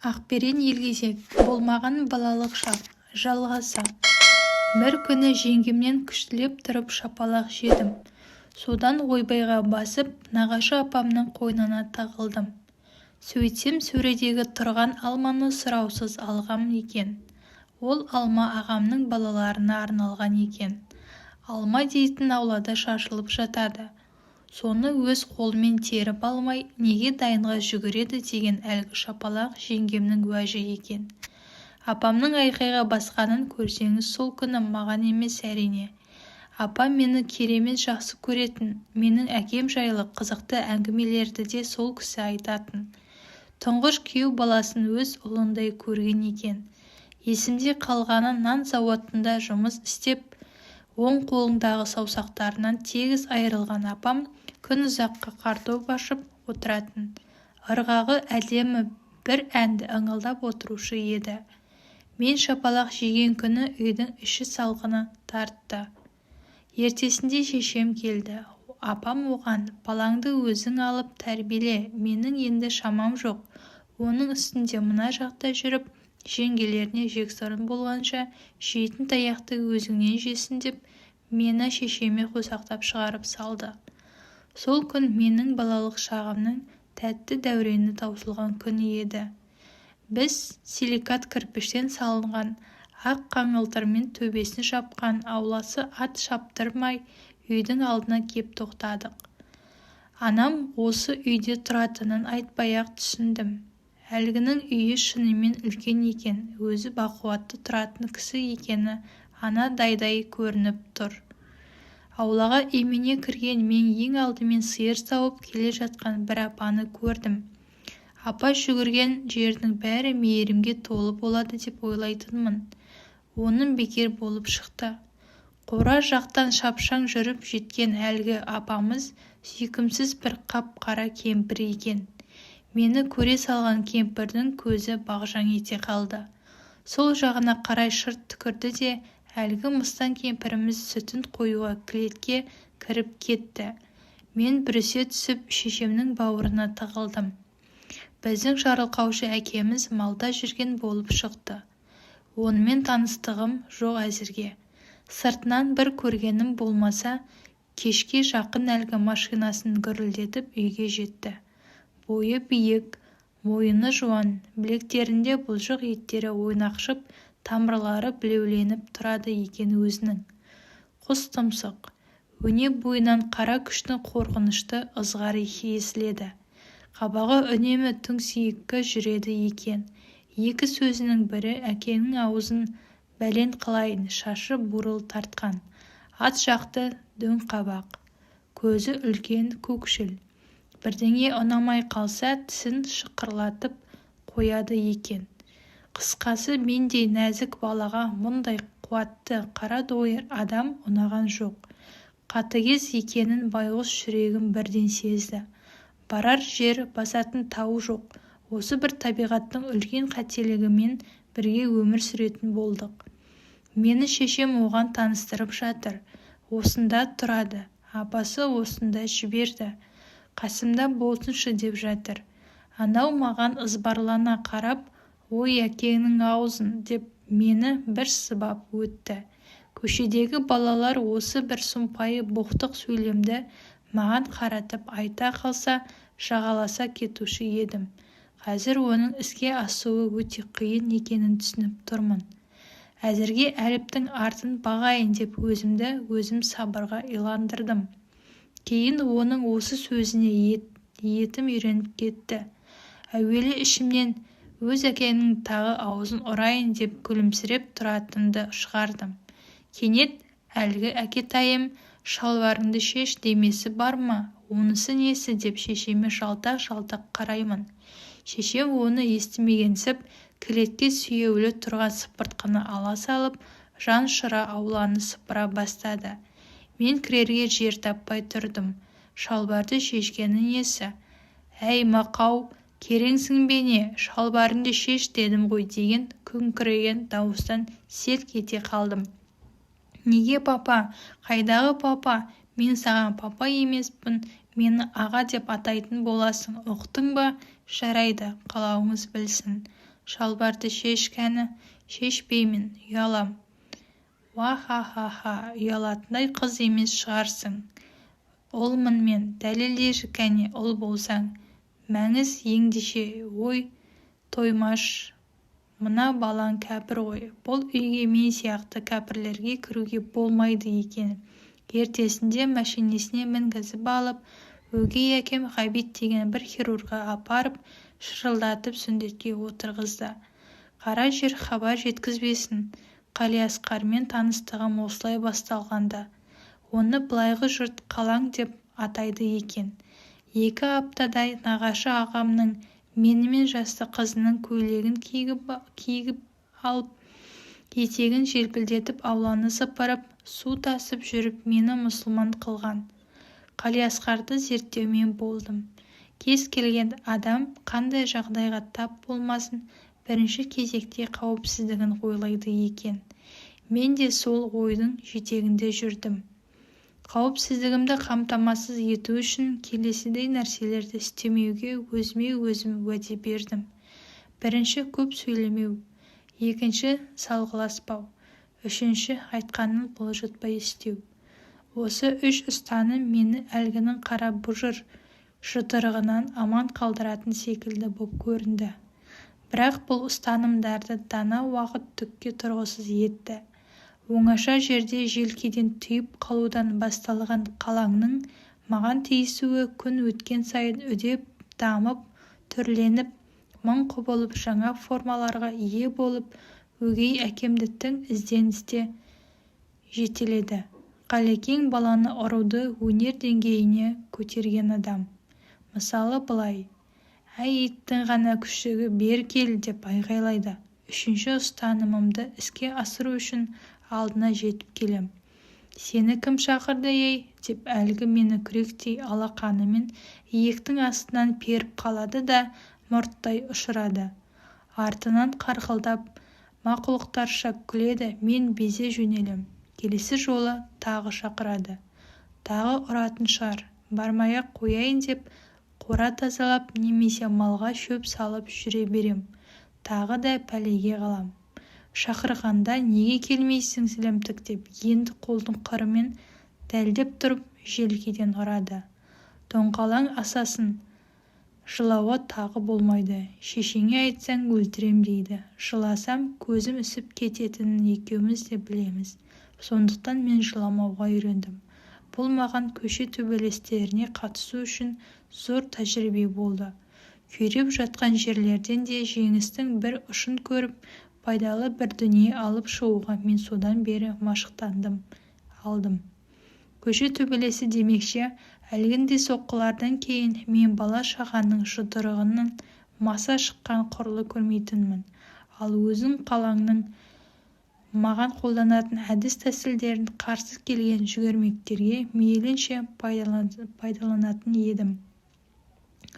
Ақберен елгезек, болмаған балалық шақ, жалғаса. Бір күні жеңгемнен күштілеп тұрып шапалақ жедім. Содан ойбайға басып, нағашы апамның қойнына тығылдым. Сөйтсем сөредегі тұрған алманы сұраусыз алғам екен. Ол алма ағамның балаларына арналған екен. Алма дейтін аулада шашылып жатады. Соны өз қолымен теріп алмай, неге дайынға жүгіреді деген әлгі шапалақ жеңгемнің уәжі екен. Апамның айқайға басқанын көрсеңіз сол күні маған емес әрине. Апам мені керемет жақсы көретін, менің әкем жайлы қызықты әңгімелерді де сол кісі айтатын. Тұңғыш күйеу баласын өз ұлындай көрген екен. Есімде қалғаны нан зауытында жұмыс істеп, оң қолындағы саусақтарынан тегіс айырылған апам күн ұзаққа картоп ашып отыратын. Ырғағы әдемі бір әнді ыңылдап отырушы еді. Мен шапалақ жеген күні үйдің іші салқыны тартты. Ертесінде шешем келді. Апам оған: балаңды өзің алып тәрбиеле, менің енді шамам жоқ. Оның үстінде мына жақта жүріп, жеңгелеріне жексұрын болғанша жейтін таяқты өзіңнен жесін деп, мені шешеме қосақтап шығарып салды. Сол күн менің балалық шағымның тәтті дәурені таусылған күні еді. Біз силикат кірпіштен салынған, ақ қаңылтырмен төбесін жапқан ауласы ат шаптырмай үйдің алдына кеп тоқтадық. Анам осы үйде тұратынын айтпай-ақ түсіндім. Әлгінің үйі шынымен үлкен екен, өзі бақуатты тұратын кісі екені анадайдай көрініп тұр. Аулаға имене кірген мен ең алдымен сиыр сауып келе жатқан бір апаны көрдім. Апа жүгірген жердің бәрі мейірімге толы болады деп ойлайтынмын. Оның бекер болып шықты. Қора жақтан шапшаң жүріп жеткен әлгі апамыз сүйкімсіз бір қап-қара кемпір екен. Мені көре салған кемпірдің көзі бағжаң ете қалды. Сол жағына қарай шырт түкірді де, әлгі мыстан кемпіріміз сүтін қоюға кілетке кіріп кетті. Мен бүрісе түсіп шешемнің бауырына тығылдым. Біздің жарылқаушы әкеміз малда жүрген болып шықты. Онымен таныстығым жоқ әзірге. Сыртынан бір көргенім болмаса, кешке жақын әлгі машинасын гүрілдетіп үйге жетті. Бойы биік, мойыны жуан, білектерінде бұлшық еттері ойнақшып, тамырлары білеуленіп тұрады екен өзінің. Құс тұмсық, өне бойынан қара күштің қорқынышты ызғары естіледі. Қабағы үнемі түңсиікке жүреді екен. Екі сөзінің бірі әкенің аузын бәлен қылайын, шашы бурыл тартқан. Ат жақты дөң қабақ, көзі үлкен көкшіл. Бірдеңе ұнамай қалса тісін шықырлатып қояды екен. Қысқасы мендей нәзік балаға мұндай қуатты қара дойыр адам ұнаған жоқ. Қатыгез екенін байғұс жүрегім бірден сезді. Барар жер, басатын тауы жоқ. Осы бір табиғаттың үлкен қателігімен бірге өмір сүретін болдық. Мені шешем оған таныстырып жатыр. Осында тұрады. Апасы осында жіберді. Қасымда болсыншы деп жатыр. Анау маған ызбарлана қарап, ой әкеңнің аузын деп мені бір сыбап өтті. Көшедегі балалар осы бір сұмпайы боқтық сөйлемді маған қаратып айта қалса, жағаласа кетуші едім. Қазір оның іске асуы өте қиын екенін түсініп тұрмын. Әзірге әліптің артын бағайын деп өзім сабырға иландырдым. Кейін оның осы сөзіне етім үйреніп кетті. Әуелі ішімнен өз әкенің тағы аузын ұрайын деп күлімсіреп тұратынды шығардым. Кенет әлгі әкетайым шалбарыңды шеш демесі бар ма? Онысы несі деп шешеме жалтақ қараймын. Шешем оны естімегенсіп, кілетке сүйеулі тұрған сыпыртқыны ала салып, жан шыра ауланы сыпыра бастады. Мен кірерге жер таппай тұрдым. Шалбарды шешкені несі? Әй мақау, кереңсің бе не? Шалбарыңды шеш дедім ғой деген күңкіреген дауыстан селк ете қалдым. Неге папа? Қайдағы папа? Мен саған папа емеспін, мені аға деп атайтын боласың, ұқтың ба? Жарайды, қалауыңыз білсін. Шалбарды шеш кәні. Шешпеймін, ұялам. Ва-ха-ха-ха, ұялатындай қыз емес шығарсың. Ұлмын мен, дәлелдеші кәне ұл болсаң. Мәңіз еңдеше, ой, тоймаш. Мына балаң кәпір ғой. Бұл үйге мен сияқты кәпірлерге кіруге болмайды екен. Ертесінде мәшинесіне мінгізіп алып, өгей әкем Ғабит деген бір хирургқа апарып, шырылдатып сүндетке отырғызды. Қара жер хабар жеткізбесін. Қалиасқармен таныстығым осылай басталғанда. Оны былайғы жұрт қалаң деп атайды екен. 2 аптадай нағашы ағамның менімен жасты қызының көйлегін кигіп алып, етегін желпілдетіп ауланы сыпырып, су тасып жүріп мені мұсылман қылған. Қалиасқарды зерттеумен болдым. Кез келген адам қандай жағдайға тап болмасын, бірінші кезекте қауіпсіздігін ойлайды екен. Мен де сол ойдың жетегінде жүрдім. Қауіпсіздігімді қамтамасыз ету үшін келесідей нәрселерді істемеуге өзіме-өзім уәде бердім. Бірінші, көп сөйлемеу. Екінші, салғыласпау. Үшінші, айтқанын бұлжытпай істеу. Осы 3 ұстаным мені әлгінің қара бұжыр жұдырығынан аман қалдыратын секілді боп көрінді. Бірақ бұл ұстанымдарды дана уақыт түкке тұрғысыз етті. Оңаша жерде желкеден түйіп қалудан басталған қалаңның маған тиісуі күн өткен сайын үдеп, дамып, түрленіп, мың құбылып жаңа формаларға ие болып, өгей әкемді тың ізденісте жетеледі. Қалекең баланы ұруды өнер деңгейіне көтерген адам. Мысалы былай: «Әй, иттің ғана күшігі, бер кел» деп айғайлайды. Үшінші ұстанымымды іске асыру үшін алдына жетіп келем. «Сені кім шақырды ей?» деп әлгі мені күректей алақанымен иектің астынан періп қалады да мұрттай ұшырады. Артынан қарқылдап, мақұлықтарша күледі. Мен безе жөнелем. Келесі жолы тағы шақырады. Тағы ұратын шығар. Бармай-ақ қояйын деп қора тазалап немесе малға шөп салып жүре берем. Тағы да пәлеге қалам. Шақырғанда неге келмейсің сілімтік деп енді қолдың қырымен дәлдеп тұрып желкеден ұрады. Доңғалаң асасын. Жылауы тағы болмайды. Шешеңе айтсаң өлтірем дейді. Жыласам көзім үсіп кететінін екеуміз де білеміз. Сондықтан мен жыламауға үйрендім. Бұл маған көше төбелестеріне қатысу үшін зор тәжірибе болды. Күйреп жатқан жерлерден де жеңістің бір ұшын көріп, пайдалы бір дүние алып шығуға мен содан бері машықтандым, алдым. Көше төбелесі демекші, әлгіндей соққылардан кейін мен бала шағаның жұдырығының маса шыққан құрлы көрмейтінмін. Ал өзің қалаңның маған қолданатын әдіс тәсілдерін қарсы келген жүгермектерге мейлінше пайдаланатын едім.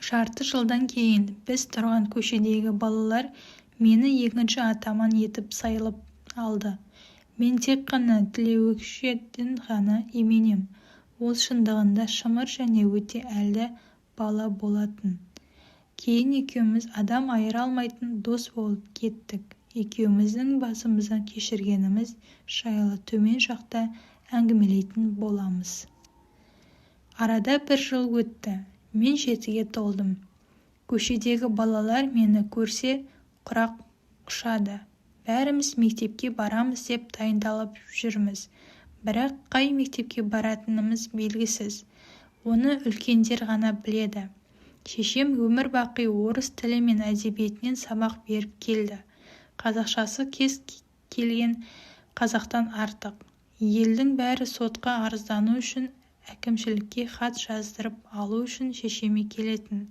Жарты жылдан кейін біз тұрған көшедегі балалар мені екінші атаман етіп сайлып алды. Мен тек қана тілеуішеден ғана именем. Ол шындығында шымыр және өте әлді бала болатын. Кейін екеуміз адам айыра алмайтын дос болып кеттік. Екеуміздің басымыздан кешіргеніміз жайлы төмен жақта әңгімелейтін боламыз. Арада 1 жыл өтті. Мен 7-ге толдым. Көшедегі балалар мені көрсе құрақ ұшады. Бәріміз мектепке барамыз деп дайындалып жүрміз. Бірақ қай мектепке баратынымыз белгісіз. Оны үлкендер ғана біледі. Шешем өмір бақи орыс тілі мен әдебиетінен сабақ беріп келді. Қазақшасы кез келген қазақтан артық. Елдің бәрі сотқа арыздану үшін, әкімшілікке хат жаздырып алу үшін шешеме келетін.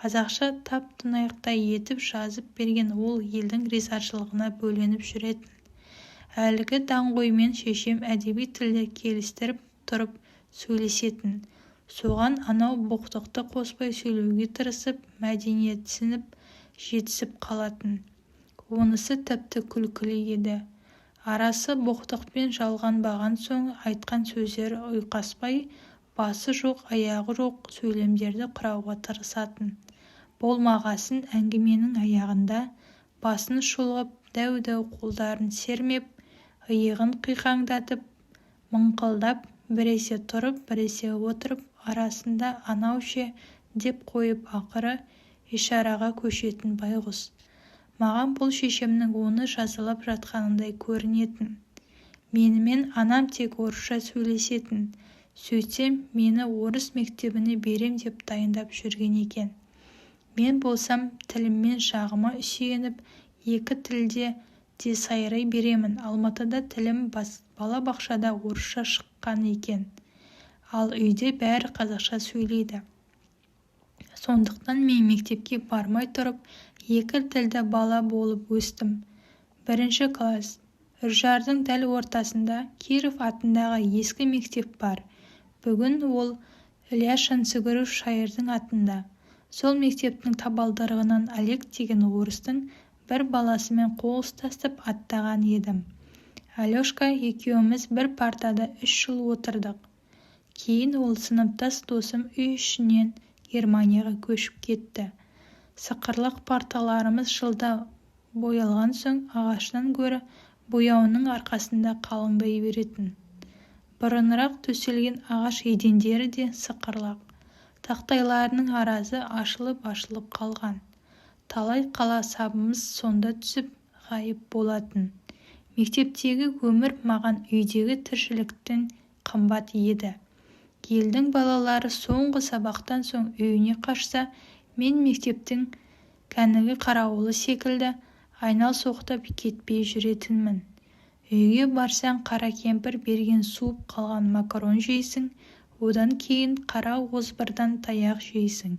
Қазақша тап-тұнаяқтай етіп жазып берген ол елдің ризашылығына бөленіп жүретін. Әлгі даңғоймен шешем әдеби тілді келістіріп тұрып сөйлесетін. Соған анау боқтықты қоспай сөйлеуге тырысып, мәдениетсініп жетісіп қалатын. Онысы тіпті күлкілі еді. Арасы боқтықпен жалғанбаған соң айтқан сөздері ұйқаспай, басы жоқ, аяғы жоқ сөйлемдерді құрауға тырысатын. Болмағасын әңгіменің аяғында басын шұлғып, дәу-дәу қолдарын сермеп, иығын қиқаңдатып, мыңқылдап, біресе тұрып, біресе отырып, арасында анау-ше деп қойып, ақыры ишараға көшетін байғұс. Маған бұл шешемнің оны жазалап жатқанындай көрінетін. Менімен анам тек орысша сөйлесетін. Сөйтсем, мені орыс мектебіне берем деп дайындап жүрген екен. Мен болсам, тіліммен жағыма сүйеніп, екі тілде де сайрай беремін. Алматыда тілім балабақшада орысша шыққан екен. Ал үйде бәрі қазақша сөйлейді. Сондықтан мен мектепке бармай тұрып, екі тілді бала болып өстім. 1 класс. Үржардың дәл ортасында Киров атындағы ескі мектеп бар. Бүгін ол Ілияс Жансүгіров шайырдың атында. Сол мектептің табалдырығынан Олег деген орыстың бір баласымен қол ұстасып аттаған едім. Алешка екеуміз бір партада 3 жыл отырдық. Кейін ол сыныптас досым үй ішінен Германияға көшіп кетті. Сықырлық парталарымыз жылда боялған соң ағашынан гөрі бояуының арқасында қалыңдай беретін. Бұрынырақ төселген ағаш едендері де сықырлақ. Тақтайларының арасы ашылып қалған. Талай қала сабымыз сонда түсіп ғайып болатын. Мектептегі өмір маған үйдегі тіршіліктен қымбат еді. Елдің балалары соңғы сабақтан соң үйіне қашса, мен мектептің кәнігі қарауылы секілді айнал-соқтап кетпей жүретінмін. Үйге барсаң, қара кемпір берген суып қалған макарон жейсің, одан кейін қара озбырдан таяқ жейсің.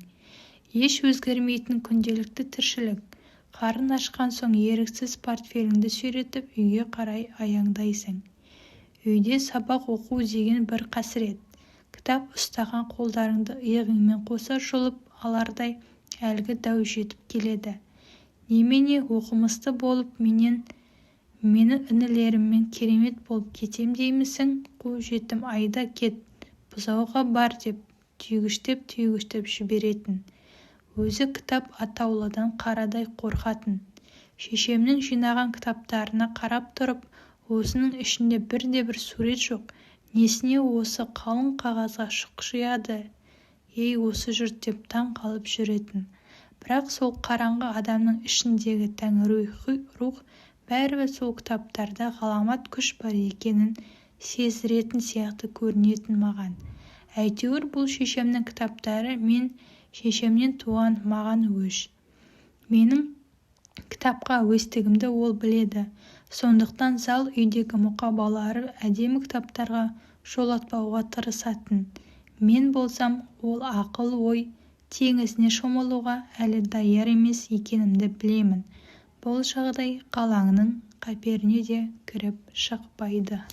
Еш өзгермейтін күнделікті тіршілік. Қарын ашқан соң еріксіз портфеліңді сүйретіп үйге қарай аяңдайсың. Үйде сабақ оқу деген бір қасірет. Кітап ұстаған қолдарыңды иығыңмен қоса жұлып алардай әлгі дәу жетіп келеді. Немене оқымысты болып менің інілеріммен керемет болып кетем деймісің? Қу жетім айда кет, бұзауға бар деп түйгіштеп жіберетін. Өзі кітап атаулыдан қарадай қорқатын. Шешемнің жинаған кітаптарына қарап тұрып, осының ішінде бірде-бір сурет жоқ. Несіне осы қалың қағазға шұқшияды? Ей, осы жұрт деп таң қалып жүретін. Бірақ сол қараңғы адамның ішіндегі тәңір рух бәрібір сол кітаптарда ғаламат күш бар екенін сездіретін сияқты көрінетін маған. Әйтеуір бұл шешемнің кітаптары мен шешемнен туған маған өш. Менің кітапқа өстігімді ол біледі. Сондықтан зал үйдегі мұқабалары әдемі кітаптарға жолатпауға тырысатын. Мен болсам, ол ақыл-ой теңізіне шомылуға әлі даяр емес екенімді білемін. Бұл жағдай қалаңның қаперіне де кіріп шықпайды.